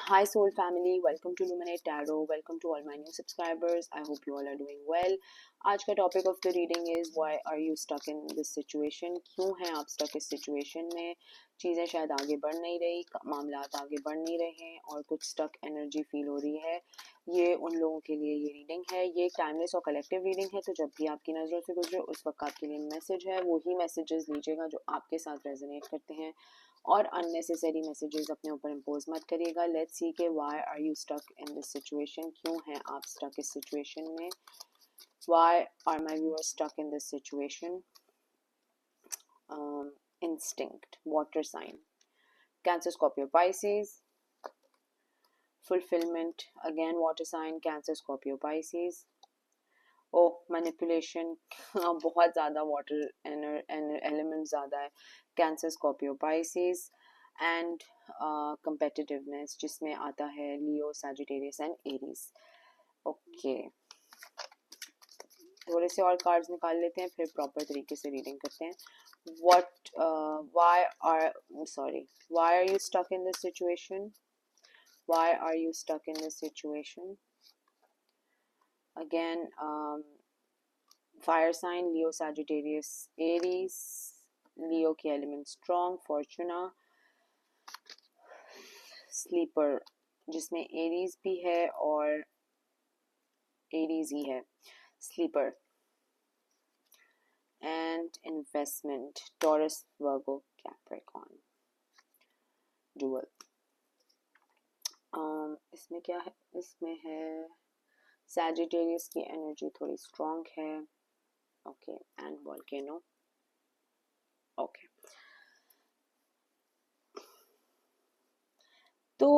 Hi Soul family, welcome to Luminate Tarot. Welcome to all my new subscribers. I hope you all are doing well. आज का topic of the reading is why are you stuck in this situation. क्यों हैं आप stuck इस situation में? चीज़ें शायद आगे बढ़ नहीं रही, मामलात आगे बढ़ नहीं रहे हैं और कुछ स्टक एनर्जी फील हो रही है. ये उन लोगों के लिए ये रीडिंग है. ये टाइमलेस और कलेक्टिव रीडिंग है, तो जब भी आपकी नज़रों से गुजरे उस वक्त आपके लिए मैसेज है. वही मैसेजेस लीजिएगा जो आपके साथ रेजोनेट करते हैं और अननेसेसरी मैसेजेस अपने ऊपर इम्पोज मत करिएगा. लेट्स सी के why are you stuck in this situation. क्यों हैं आप स्टक इस सिचुएशन में? Why are my viewers stuck in this situation? Instinct, water sign, Cancer, Scorpio, Pisces. Fulfilment, again water sign, Cancer, Scorpio, Pisces. Oh, manipulation, बहुत ज़्यादा water element ज़्यादा है. Cancer, Scorpio, Pisces. And competitiveness जिसमें आता है Leo, Sagittarius and Aries. Okay, थोड़े से और कार्ड्स निकाल लेते हैं, फिर प्रॉपर तरीके से रीडिंग करते हैं. what why are sorry why are you stuck in this situation? Why are you stuck in this situation? Again, fire sign, Leo, Sagittarius, Aries. Leo की एलिमेंट स्ट्रॉन्ग, फॉर्चूना. स्लीपर जिसमें एरीज भी है और एरीज ही है. Sleeper. And investment, Taurus, Virgo, Capricorn. Dual. इसमें क्या है? इसमें है सैजिटेरियस की एनर्जी थोड़ी स्ट्रॉन्ग है. Okay, and volcano. ओके, तो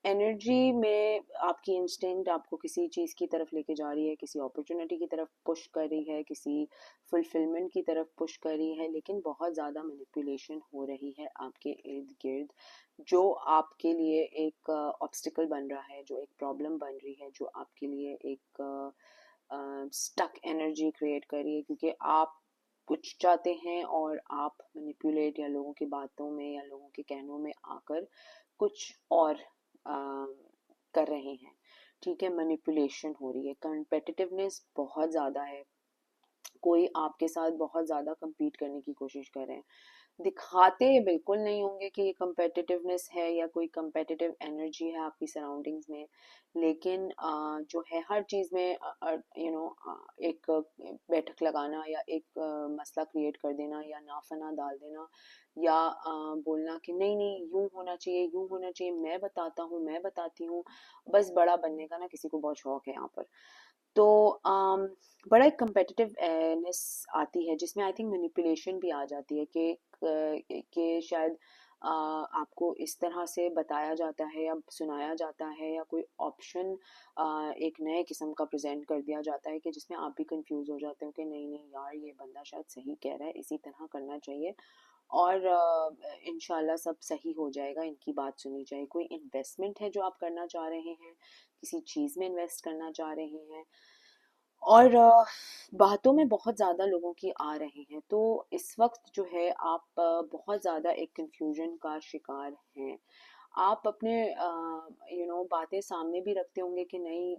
एनर्जी में आपकी इंस्टिंक्ट आपको किसी चीज़ की तरफ लेके जा रही है, किसी अपॉर्चुनिटी की तरफ पुश कर रही है, किसी फुलफिलमेंट की तरफ पुश कर रही है, लेकिन बहुत ज़्यादा मैनिपुलेशन हो रही है आपके इर्द गिर्द, जो आपके लिए एक ऑब्स्टिकल बन रहा है, जो एक प्रॉब्लम बन रही है, जो आपके लिए एक स्टक एनर्जी क्रिएट कर रही है, क्योंकि आप कुछ चाहते हैं और आप मैनिपुलेट या लोगों की बातों में या लोगों के कहनों में आकर कुछ और कर रहे हैं. ठीक है, मैनिपुलेशन हो रही है. कंपेटिटिवनेस बहुत ज़्यादा है. कोई आपके साथ बहुत ज़्यादा compete करने की कोशिश कर रहे हैं. दिखाते बिल्कुल नहीं होंगे कि ये competitiveness है या कोई competitive energy है आपकी सराउंडिंग्स में, लेकिन जो है हर चीज़ में एक बैठक लगाना या एक मसला क्रिएट कर देना या नाफना डाल देना या बोलना कि नहीं नहीं यूं होना चाहिए, यूं होना चाहिए, मैं बताता हूँ, मैं बताती हूँ. बस बड़ा बनने का ना किसी को बहुत शौक है यहाँ पर. तो बड़ा एक competitiveness आती है जिसमें आई थिंक मैनिपुलेशन भी आ जाती है कि शायद आपको इस तरह से बताया जाता है या सुनाया जाता है या कोई ऑप्शन एक नए किस्म का प्रेजेंट कर दिया जाता है कि जिसमें आप भी कंफ्यूज हो जाते हो कि नहीं नहीं यार, ये बंदा शायद सही कह रहा है, इसी तरह करना चाहिए और इंशाल्लाह सब सही हो जाएगा, इनकी बात सुननी चाहिए. कोई इन्वेस्टमेंट है जो आप करना चाह रहे हैं, किसी चीज़ में इन्वेस्ट करना चाह रहे हैं और बातों में बहुत ज़्यादा लोगों की आ रहे हैं, तो इस वक्त जो है आप बहुत ज़्यादा एक कंफ्यूजन का शिकार हैं. आप अपने बातें सामने भी रखते होंगे कि नहीं,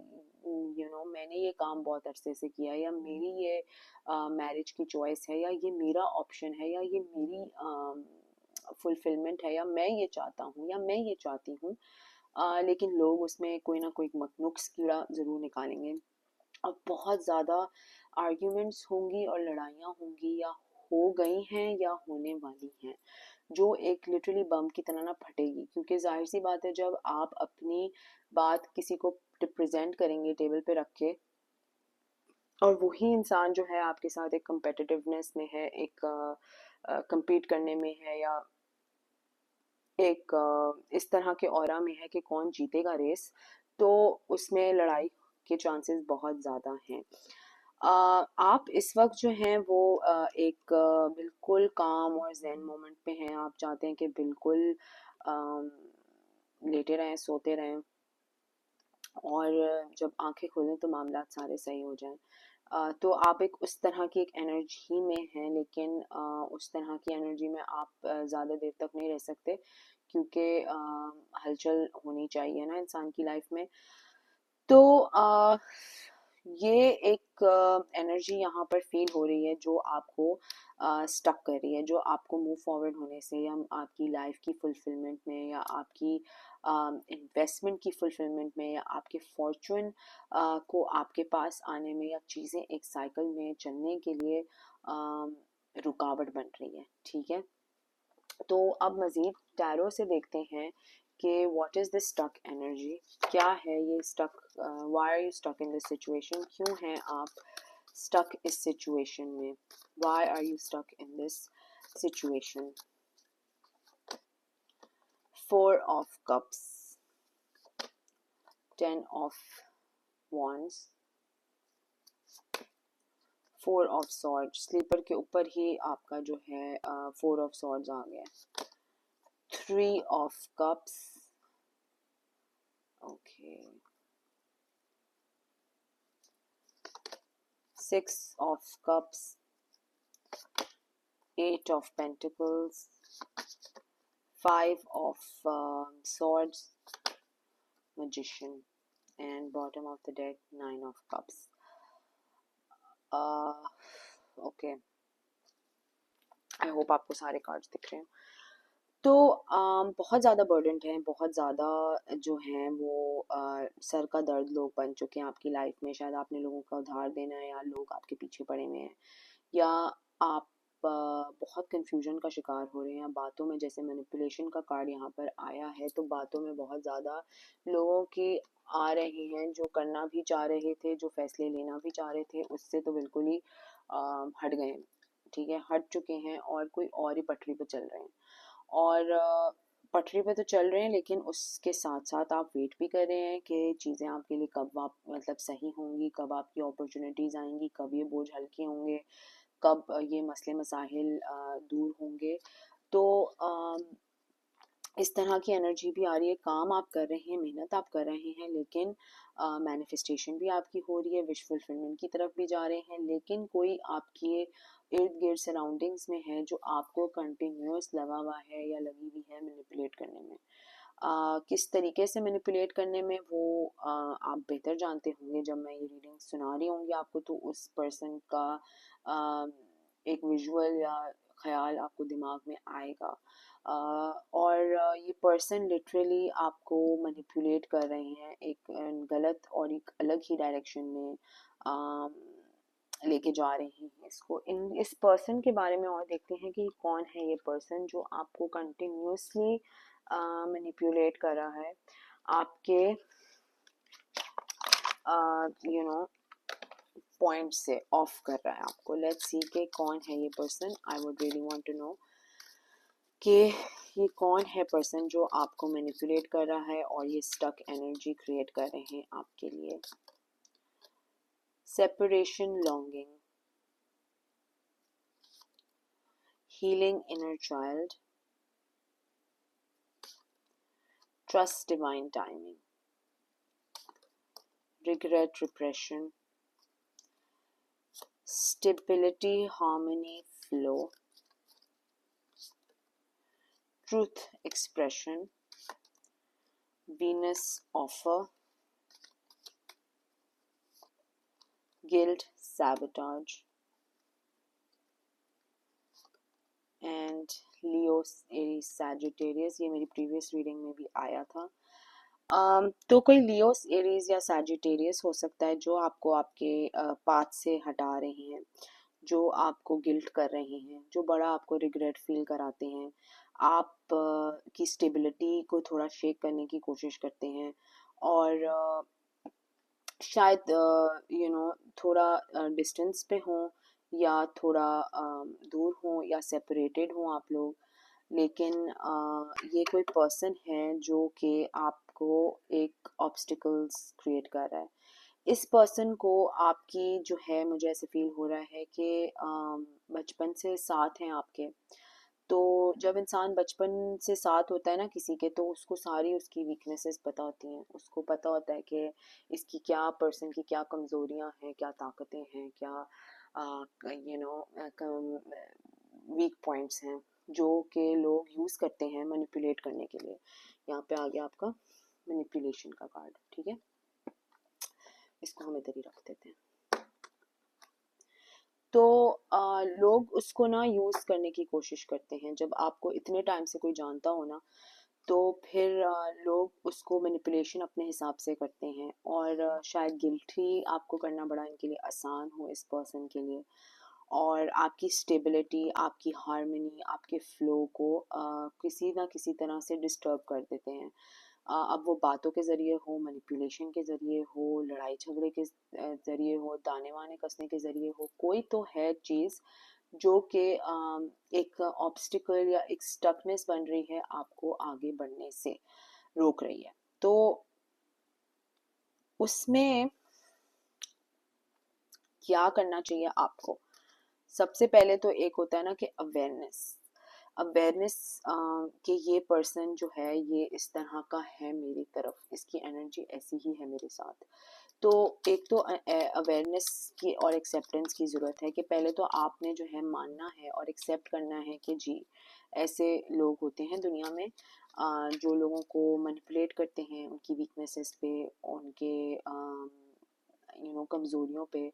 मैंने ये काम बहुत अरसे से किया या मेरी ये मैरिज की चॉइस है या ये मेरा ऑप्शन है या ये मेरी फुलफिलमेंट है या मैं ये चाहता हूँ या मैं ये चाहती हूँ. लेकिन लोग उसमें कोई ना कोई नुक्स कीड़ा ज़रूर निकालेंगे. अब बहुत ज़्यादा आर्ग्यूमेंट्स होंगी और लड़ाइयाँ होंगी या हो गई हैं या होने वाली हैं, जो एक लिटरली बम की तरह ना फटेगी, क्योंकि जाहिर सी बात है जब आप अपनी बात किसी को प्रेजेंट करेंगे टेबल पे रख के और वही इंसान जो है आपके साथ एक competitiveness में है, एक compete करने में है या एक इस तरह के ऑरा में है कि कौन जीतेगा रेस, तो उसमें लड़ाई के चांसेस बहुत ज़्यादा हैं. आप इस वक्त जो हैं वो एक बिल्कुल काम और ज़ेन मोमेंट पे हैं. आप चाहते हैं कि बिल्कुल लेटे रहें, सोते रहें और जब आंखें खोलें तो मामला सारे सही हो जाएं. तो आप एक उस तरह की एक एनर्जी में हैं, लेकिन उस तरह की एनर्जी में आप ज़्यादा देर तक नहीं रह सकते, क्योंकि हलचल होनी चाहिए ना इंसान की लाइफ में। तो ये एक एनर्जी यहाँ पर फील हो रही है जो आपको स्टक कर रही है, जो आपको मूव फॉरवर्ड होने से या आपकी लाइफ की फुलफिलमेंट में या आपकी इन्वेस्टमेंट की फुलफिलमेंट में या आपके फॉर्चून को आपके पास आने में या चीज़ें एक साइकिल में चलने के लिए रुकावट बन रही है। ठीक है, तो अब मज़ीद टैरो से देखते हैं कि what is the stuck energy, क्या है ये stuck, why are you stuck in this situation, क्यों हैं आप स्टक इस सिचुएशन में, why are you stuck in this situation. 4 of Cups, 10 of Wands, 4 of Swords, sleeper के ऊपर ही आपका जो है 4 of Swords आ गया। 3 of Cups, okay, 6 of Cups, 8 of Pentacles, 5 of Swords, Magician, and bottom of the deck 9 of Cups. Okay, I hope आपको सारे cards दिख रहे हैं। तो बहुत ज़्यादा बर्डन्ड हैं, बहुत ज़्यादा जो हैं वो सर का दर्द लोग बन चुके हैं आपकी लाइफ में। शायद आपने लोगों का उधार देना है या लोग आपके पीछे पड़े हुए हैं, या आप बहुत कंफ्यूजन का शिकार हो रहे हैं बातों में। जैसे मैनिपुलेशन का कार्ड यहाँ पर आया है, तो बातों में बहुत ज़्यादा लोगों की आ रहे हैं जो करना भी चाह रहे थे, जो फैसले लेना भी चाह रहे थे, उससे तो बिल्कुल ही हट गए। ठीक है, हट चुके हैं और कोई और ही पटरी पे चल रहे हैं। और पटरी पे तो चल रहे हैं, लेकिन उसके साथ साथ आप वेट भी कर रहे हैं कि चीज़ें आपके लिए कब आप मतलब सही होंगी, कब आपकी अपॉर्चुनिटीज़ आएंगी, कब ये बोझ हल्के होंगे, कब ये मसले मसाइल दूर होंगे। तो इस तरह की एनर्जी भी आ रही है। काम आप कर रहे हैं, मेहनत आप कर रहे हैं, लेकिन मैनिफेस्टेशन भी आपकी हो रही है, विश फुलफिलमेंट की तरफ भी जा रहे हैं, लेकिन कोई आपके इर्द गिर्द सराउंडिंग्स में है जो आपको कंटिन्यूस लगा हुआ है या लगी हुई है मैनिपुलेट करने में। किस तरीके से मैनिपुलेट करने में वो आप बेहतर जानते होंगे। जब मैं ये रीडिंग सुना रही होंगी आपको, तो उस पर्सन का एक विजुअल या ख्याल आपको दिमाग में आएगा। और ये पर्सन लिटरली आपको मैनिपुलेट कर रहे हैं एक गलत और एक अलग ही डायरेक्शन में लेके जा रहे हैं इसको। इस पर्सन के बारे में और देखते हैं कि कौन है ये पर्सन जो आपको कंटिन्यूसली मैनिपुलेट कर रहा है, आपके यू नो पॉइंट से ऑफ कर रहा है आपको। लेट्स सी के कौन है ये person. I would really want to know कि ये कौन है पर्सन जो आपको मैनिपुलेट कर रहा है और ये स्टक एनर्जी क्रिएट कर रहे हैं आपके लिए। Separation, longing, healing inner child, trust divine timing, regret, repression, stability, harmony, flow, truth expression, Venus offer, guilt, sabotage, and Leo, Aries, Sagittarius. ये मेरी प्रीवियस रीडिंग में भी आया था। तो कोई लियो, एरीज या सैजिटेरियस हो सकता है जो आपको आपके पाथ से हटा रहे हैं, जो आपको गिल्ट कर रहे हैं, जो बड़ा आपको रिग्रेट फील कराते हैं, आप की स्टेबिलिटी को थोड़ा शेक करने की कोशिश करते हैं, और शायद थोड़ा डिस्टेंस पे हों या थोड़ा दूर हों या सेपरेटेड हों आप लोग, लेकिन ये कोई पर्सन है जो कि आपको एक ऑब्स्टिकल्स क्रिएट कर रहा है। इस पर्सन को आपकी जो है, मुझे ऐसे फील हो रहा है कि बचपन से साथ हैं आपके। तो जब इंसान बचपन से साथ होता है ना किसी के, तो उसको सारी उसकी वीकनेसेस पता होती हैं, उसको पता होता है कि इसकी क्या, पर्सन की क्या कमज़ोरियां हैं, क्या ताकतें हैं, क्या वीक पॉइंट्स हैं। जो कि लोग यूज़ करते हैं मैनिपुलेट करने के लिए। यहाँ पे आ गया आपका मैनिपुलेशन का कार्ड, ठीक है, इसको हम इधर ही रख देते हैं। तो लोग उसको ना यूज़ करने की कोशिश करते हैं। जब आपको इतने टाइम से कोई जानता हो ना, तो फिर लोग उसको मैनिपुलेशन अपने हिसाब से करते हैं, और शायद गिल्ट ही आपको करना बड़ा इनके लिए आसान हो इस पर्सन के लिए, और आपकी स्टेबिलिटी, आपकी हार्मनी, आपके फ्लो को किसी ना किसी तरह से डिस्टर्ब कर देते हैं। अब वो बातों के ज़रिए हो, मैनिपुलेशन के ज़रिए हो, लड़ाई झगड़े के ज़रिए हो, दाने वाने कसने के ज़रिए हो, कोई तो है चीज़ जो कि एक ऑब्स्टिकल या एक स्टकनेस बन रही है, आपको आगे बढ़ने से रोक रही है। तो उसमें क्या करना चाहिए आपको? सबसे पहले तो एक होता है ना कि अवेयरनेस, अवेयरनेस कि ये पर्सन जो है ये इस तरह का है मेरी तरफ, इसकी एनर्जी ऐसी ही है मेरे साथ। तो एक तो अवेयरनेस की और एक्सेप्टेंस की ज़रूरत है कि पहले तो आपने जो है मानना है और एक्सेप्ट करना है कि जी ऐसे लोग होते हैं दुनिया में, जो लोगों को मैनिपुलेट करते हैं उनकी वीकनेसेस पे, उनके कमज़ोरियों पे,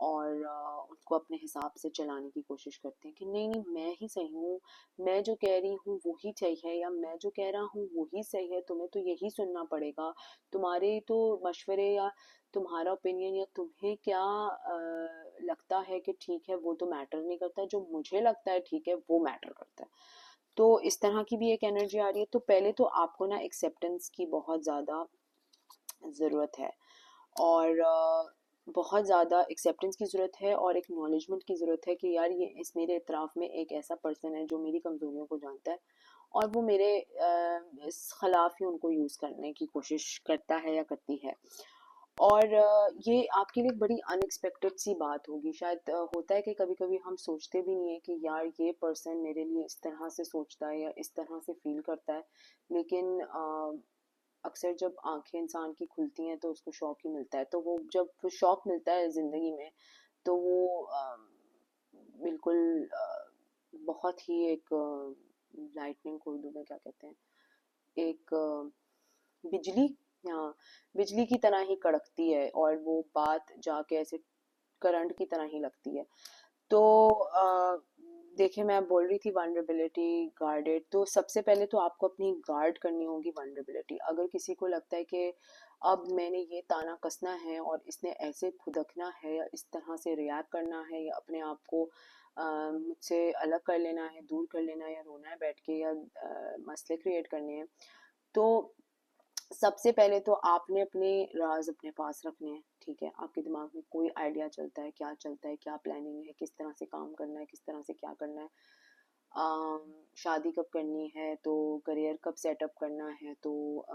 और उनको अपने हिसाब से चलाने की कोशिश करते हैं कि नहीं नहीं मैं ही सही हूँ, मैं जो कह रही हूँ वो ही सही है, या मैं जो कह रहा हूँ वो ही सही है, तुम्हें तो यही सुनना पड़ेगा, तुम्हारे तो मशवरे या तुम्हारा ओपिनियन या तुम्हें क्या लगता है कि ठीक है वो तो मैटर नहीं करता, जो मुझे लगता है ठीक है वो मैटर करता है। तो इस तरह की भी एक एनर्जी आ रही है। तो पहले तो आपको ना एक्सेप्टेंस की बहुत ज़्यादा ज़रूरत है, और बहुत ज़्यादा एक्सेप्टेंस की ज़रूरत है, और एक नॉलेजमेंट की ज़रूरत है कि यार ये इस मेरे इतराफ़ में एक ऐसा पर्सन है जो मेरी कमज़ोरियों को जानता है, और वो मेरे इस खिलाफ ही उनको यूज़ करने की कोशिश करता है या करती है। और ये आपके लिए बड़ी अनएक्सपेक्टेड सी बात होगी शायद। होता है कि कभी कभी हम सोचते भी नहीं है कि यार ये पर्सन मेरे लिए इस तरह से सोचता है या इस तरह से फील करता है, लेकिन अक्सर जब आंखें इंसान की खुलती हैं तो उसको शौक ही मिलता है। तो वो जब वो शौक मिलता है ज़िंदगी में, तो वो बिल्कुल बहुत ही एक लाइटनिंग को उर्दू में क्या कहते हैं, एक बिजली, हाँ, बिजली की तरह ही कड़कती है, और वो बात जाके ऐसे करंट की तरह ही लगती है। तो देखिए मैं बोल रही थी वल्नरेबिलिटी, गार्डेड, तो सबसे पहले तो आपको अपनी गार्ड करनी होगी वल्नरेबिलिटी। अगर किसी को लगता है कि अब मैंने ये ताना कसना है और इसने ऐसे खुदकना है या इस तरह से रिएक्ट करना है या अपने आप को मुझसे अलग कर लेना है, दूर कर लेना है, या रोना है बैठ के, या मसले क्रिएट करने हैं, तो सबसे पहले तो आपने अपने राज अपने पास रखने हैं। ठीक है, आपके दिमाग में कोई आइडिया चलता है, क्या चलता है, क्या प्लानिंग है, किस तरह से काम करना है, किस तरह से क्या करना है, शादी कब करनी है, तो करियर कब सेटअप करना है, तो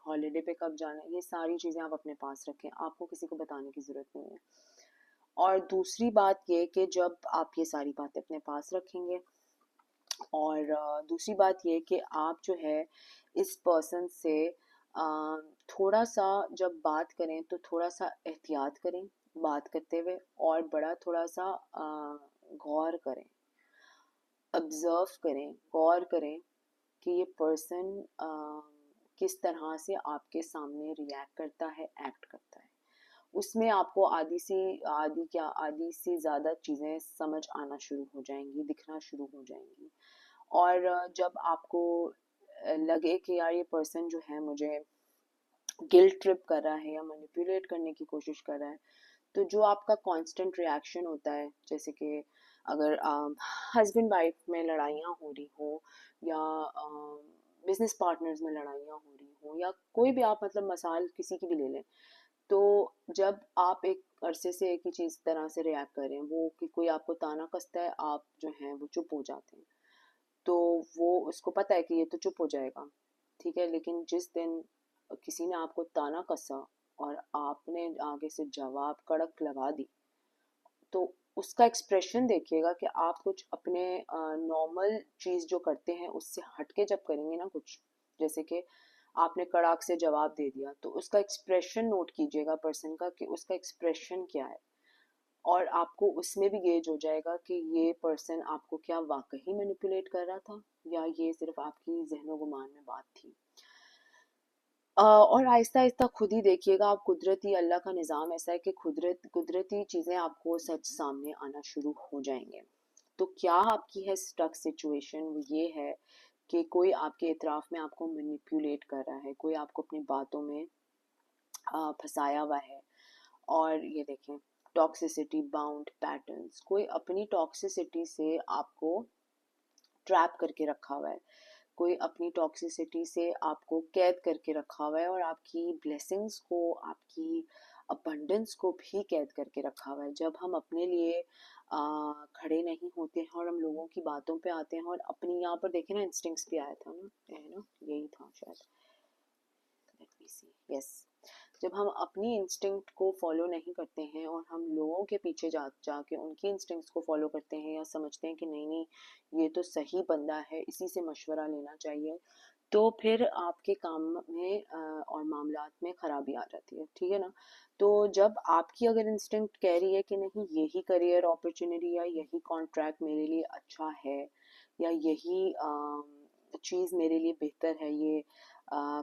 हॉलीडे पे कब जाना है, ये सारी चीज़ें आप अपने पास रखें, आपको किसी को बताने की ज़रूरत नहीं है। और दूसरी बात ये कि जब आप ये सारी बातें अपने पास रखेंगे, और दूसरी बात ये कि आप जो है इस पर्सन से थोड़ा सा जब बात करें तो थोड़ा सा एहतियात करें बात करते हुए, और बड़ा थोड़ा सा गौर करें, ऑब्जर्व करें, गौर करें कि ये पर्सन किस तरह से आपके सामने रिएक्ट करता है, एक्ट करता है। उसमें आपको आधी सी ज़्यादा चीज़ें समझ आना शुरू हो जाएंगी, दिखना शुरू हो जाएंगी। और जब आपको लगे कि यार ये पर्सन जो है मुझे गिल्ट ट्रिप कर रहा है या मैनिपुलेट करने की कोशिश कर रहा है, तो जो आपका कांस्टेंट रिएक्शन होता है, जैसे कि अगर हस्बैंड वाइफ में लड़ाइयाँ हो रही हो, या बिजनेस पार्टनर्स में लड़ाइयाँ हो रही हो, या कोई भी आप मतलब मसाल किसी की भी ले लें, तो जब आप एक अरसे से एक ही चीज़ तरह से रिएक्ट कर रहे हैं, वो कि कोई आपको ताना कसता है, आप जो हैं वो चुप हो जाते हैं, तो वो उसको पता है कि ये तो चुप हो जाएगा, ठीक है, लेकिन जिस दिन किसी ने आपको ताना कसा और आपने आगे से जवाब कड़क लगा दी, तो उसका एक्सप्रेशन देखिएगा कि आप कुछ अपने नॉर्मल चीज़ जो करते हैं उससे हटके जब करेंगे ना कुछ, जैसे कि आपने कड़ाक से जवाब दे दिया, तो उसका एक्सप्रेशन नोट कीजिएगा पर्सन का कि उसका एक्सप्रेशन क्या है। और आपको उसमें भी गेज हो जाएगा कि ये पर्सन आपको क्या वाकई मैनिपुलेट कर रहा था या ये सिर्फ आपकी ज़हनो गुमान में बात थी। और आहिस्ता आहिस्ता खुद ही देखिएगा आप, कुदरती अल्लाह का निज़ाम ऐसा है कि कुदरती चीज़ें आपको सच सामने आना शुरू हो जाएंगे। तो क्या आपकी है स्टक सिचुएशन, वो ये है कि कोई आपके इतराफ़ में आपको मैनिपुलेट कर रहा है, कोई आपको अपनी बातों में फंसाया हुआ है। और ये देखें, टॉक्सिसिटी बाउंड पैटर्न्स, कोई अपनी टॉक्सिसिटी से आपको ट्रैप करके रखा हुआ है, कोई अपनी टॉक्सिसिटी से आपको कैद करके रखा हुआ है और आपकी ब्लेसिंग्स को, आपकी अबंडेंस को भी कैद करके रखा हुआ है। जब हम अपने लिए खड़े नहीं होते हैं और हम लोगों की बातों पे आते हैं और अपनी, यहाँ पर देखें ना, इंस्टिंक्ट्स भी आया था ना, है ना, यही था शायद, लेट मी सी, यस। जब हम अपनी इंस्टिंक्ट को फॉलो नहीं करते हैं और हम लोगों के पीछे जाके उनकी इंस्टिंक्ट्स को फॉलो करते हैं या समझते हैं कि नहीं नहीं ये तो सही बंदा है, इसी से मशवरा लेना चाहिए, तो फिर आपके काम में और मामलात में खराबी आ जाती है, ठीक है ना। तो जब आपकी अगर इंस्टिंक्ट कह रही है कि नहीं यही करियर अपॉर्चुनिटी या यही कॉन्ट्रैक्ट मेरे लिए अच्छा है या यही चीज़ मेरे लिए बेहतर है, ये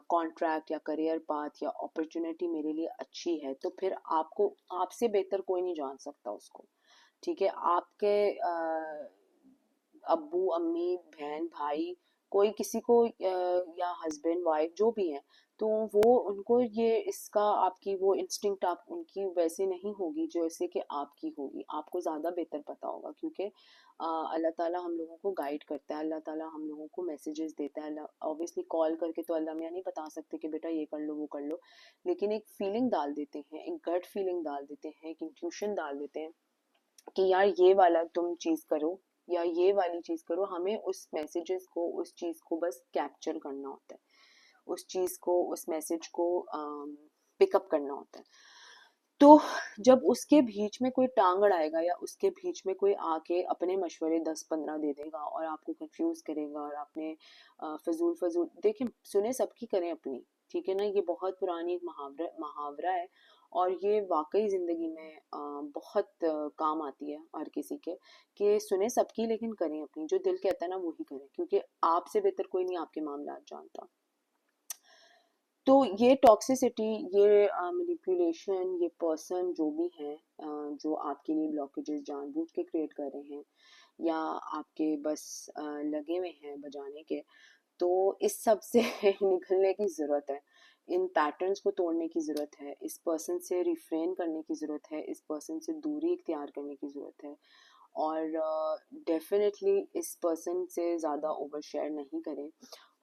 कॉन्ट्रैक्ट या करियर पाथ या अपॉर्चुनिटी मेरे लिए अच्छी है, तो फिर आपको, आपसे बेहतर कोई नहीं जान सकता उसको, ठीक है। आपके अब्बू अम्मी बहन भाई, कोई किसी को या हस्बैंड वाइफ जो भी है, तो वो उनको ये इसका आपकी वो इंस्टिंक्ट आप उनकी वैसे नहीं होगी जैसे कि आपकी होगी, आपको ज़्यादा बेहतर पता होगा, क्योंकि अल्लाह ताला हम लोगों को गाइड करता है, अल्लाह ताला हम लोगों को मैसेजेस देता है। ऑब्वियसली कॉल करके तो अल्लाह मियाँ नहीं बता सकते कि बेटा ये कर लो वो कर लो, लेकिन एक फीलिंग डाल देते हैं, एक गट फीलिंग डाल देते हैं, एक इंट्यूशन डाल देते हैं कि यार ये वाला तुम चीज करो या ये वाली चीज करो। हमें उस मैसेजेस को, उस चीज को बस कैप्चर करना होता है, उस चीज को, उस मैसेज को पिकअप करना होता है। तो जब उसके बीच में कोई टांग अड़ाएगा या उसके बीच में कोई आके अपने मशवरे 10-15 दे देगा और आपको कंफ्यूज करेगा और आपने फजूल फजूल, देखें सुने सबकी करें अपनी, ठीक है ना, ये बहुत पुरानी एक मुहावरा है और ये वाकई ज़िंदगी में बहुत काम आती है हर किसी के, कि सुने सबकी लेकिन करें अपनी, जो दिल कहता है ना वही करें, क्योंकि आपसे बेहतर कोई नहीं आपके मामलात जानता। तो ये टॉक्सिसिटी, ये मैनिपुलेशन, ये पर्सन जो भी हैं जो आपके लिए ब्लॉकेजेस जानबूझ के क्रिएट कर रहे हैं या आपके बस लगे हुए हैं बजाने के, तो इस सब से निकलने की ज़रूरत है, इन पैटर्न्स को तोड़ने की ज़रूरत है, इस पर्सन से रिफ्रेन करने की ज़रूरत है, इस पर्सन से दूरी इख्तियार करने की ज़रूरत है और डेफिनेटली इस पर्सन से ज़्यादा ओवर शेयर नहीं करें।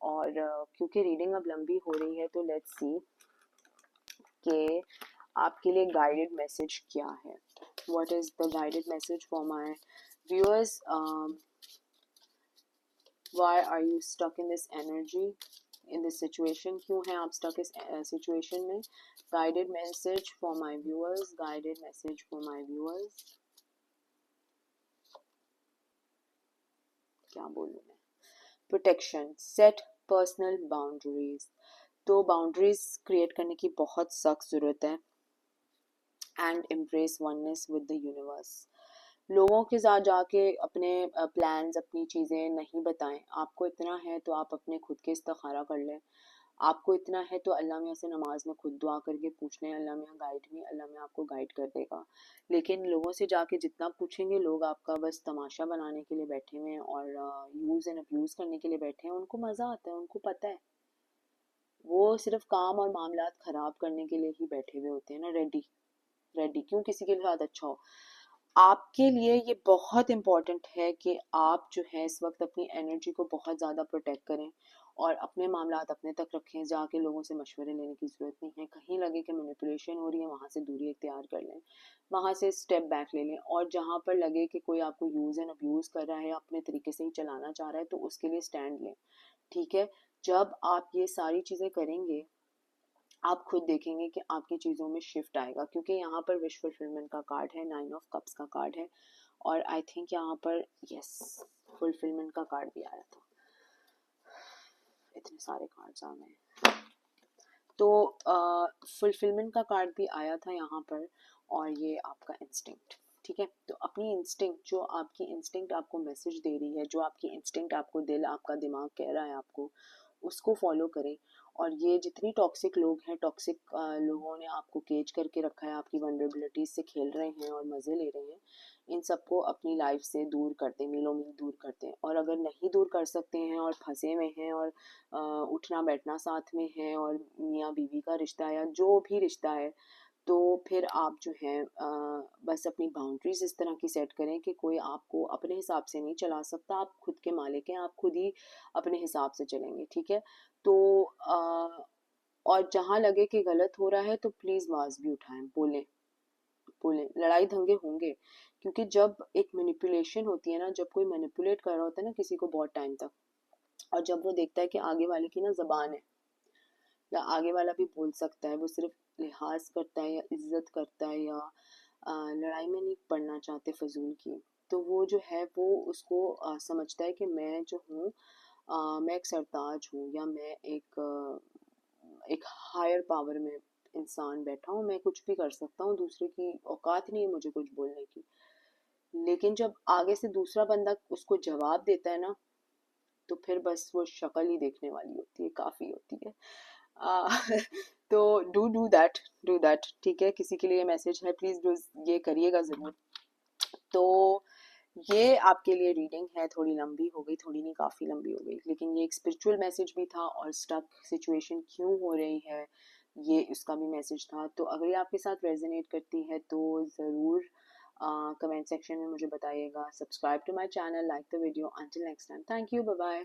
और क्योंकि रीडिंग अब लंबी हो रही है तो लेट्स सी कि आपके लिए गाइडेड मैसेज क्या है। What is the guided message for my viewers? Why are you stuck in this energy, in this situation, क्यों हैं आप स्टक इस सिचुएशन में? Guided message for my viewers, guided message for my viewers, क्या बोलूँ मैं? प्रोटेक्शन, सेट पर्सनल बाउंड्रीज, तो boundaries create करने की बहुत सख्त ज़रूरत है। And embrace oneness with the universe, लोगों के साथ जाके अपने प्लान्स, अपनी चीज़ें नहीं बताएं। आपको इतना है तो आप अपने खुद के इस्तिखारा कर लें, आपको इतना है तो अल्लाह मियाँ से नमाज में खुद दुआ करके पूछ लें, अल्लाह मियाँ गाइड मी, अल्लाह मियाँ आपको गाइड कर देगा। लेकिन लोगों से जाके जितना पूछेंगे, लोग आपका बस तमाशा बनाने के लिए बैठे हुए हैं और यूज़ एंड अब्यूज़ करने के लिए बैठे हैं। उनको मज़ा आता है, उनको पता है, वो सिर्फ काम और मामलात ख़राब करने के लिए ही बैठे हुए होते हैं ना, रेडी रेडी, क्यों किसी के साथ अच्छा हो। आपके लिए ये बहुत इम्पोर्टेंट है कि आप जो है इस वक्त अपनी एनर्जी को बहुत ज़्यादा प्रोटेक्ट करें और अपने मामलात अपने तक रखें, जाके लोगों से मशवरे लेने की ज़रूरत नहीं है। कहीं लगे कि मैनिपुलेशन हो रही है, वहाँ से दूरी इख्तियार कर लें, वहाँ से स्टेप बैक ले लें, और जहाँ पर लगे कि कोई आपको यूज़ एंड अब्यूज़ कर रहा है, अपने तरीके से ही चलाना चाह रहा है, तो उसके लिए स्टैंड लें, ठीक है। जब आप ये सारी चीज़ें करेंगे, आप खुद देखेंगे कि आपकी चीज़ों में शिफ्ट आएगा, क्योंकि यहाँ पर विश फुलफिलमेंट का कार्ड है, 9 ऑफ कप्स का कार्ड है, और आई थिंक यहाँ पर यस फुलफिलमेंट का कार्ड भी आया था। इतने सारे कार्ड्स आ गए, तो फुलफिलमेंट का कार्ड भी आया था यहाँ पर, और ये आपका इंस्टिंक्ट, ठीक है। तो अपनी इंस्टिंक्ट, जो आपकी इंस्टिंक्ट आपको मैसेज दे रही है, जो आपकी इंस्टिंक्ट आपको दिल, आपका दिमाग कह रहा है आपको, उसको फॉलो करें। और ये जितनी टॉक्सिक लोग हैं, टॉक्सिक लोगों ने आपको केज करके रखा है, आपकी वनरेबिलिटीज से खेल रहे हैं और मज़े ले रहे हैं, इन सबको अपनी लाइफ से दूर कर दें, मीलों मील दूर कर दें। और अगर नहीं दूर कर सकते हैं और फंसे हुए हैं और उठना बैठना साथ में है और मियाँ बीवी का रिश्ता है या जो भी रिश्ता है, तो फिर आप जो है बस अपनी बाउंड्रीज इस तरह की सेट करें कि कोई आपको अपने हिसाब से नहीं चला सकता। आप खुद के मालिक हैं, आप खुद ही अपने हिसाब से चलेंगे, ठीक है। तो और जहाँ लगे कि गलत हो रहा है तो प्लीज़ आवाज़ भी उठाएं, बोलें, बोलें। लड़ाई दंगे होंगे, क्योंकि जब एक मैनिपुलेशन होती है ना, जब कोई मैनिपुलेट कर रहा होता है ना किसी को बहुत टाइम तक, और जब वो देखता है कि आगे वाले की ना जबान है, या आगे वाला भी बोल सकता है, वो सिर्फ लिहाज करता है या इज्जत करता है या लड़ाई में नहीं पड़ना चाहते फजूल की, तो वो जो है वो उसको समझता है कि मैं जो हूँ, मैं एक सरताज हूँ, या मैं एक हायर पावर में इंसान बैठा हूँ, मैं कुछ भी कर सकता हूँ, दूसरे की औकात नहीं है मुझे कुछ बोलने की। लेकिन जब आगे से दूसरा बंदा उसको जवाब देता है ना, तो फिर बस वो शक्ल ही देखने वाली होती है, काफ़ी होती है। आ, तो डू दैट, डू दैट, ठीक है। किसी के लिए मैसेज है, प्लीज़ डू, ये करिएगा ज़रूर। तो ये आपके लिए रीडिंग है, थोड़ी लंबी हो गई, थोड़ी नहीं काफ़ी लंबी हो गई, लेकिन ये एक स्पिरिचुअल मैसेज भी था, और स्टक सिचुएशन क्यों हो रही है ये इसका भी मैसेज था। तो अगर ये आपके साथ रेजोनेट करती है तो ज़रूर कमेंट सेक्शन में मुझे बताइएगा। Subscribe to my channel, like the video. Until next time, thank you, bye bye.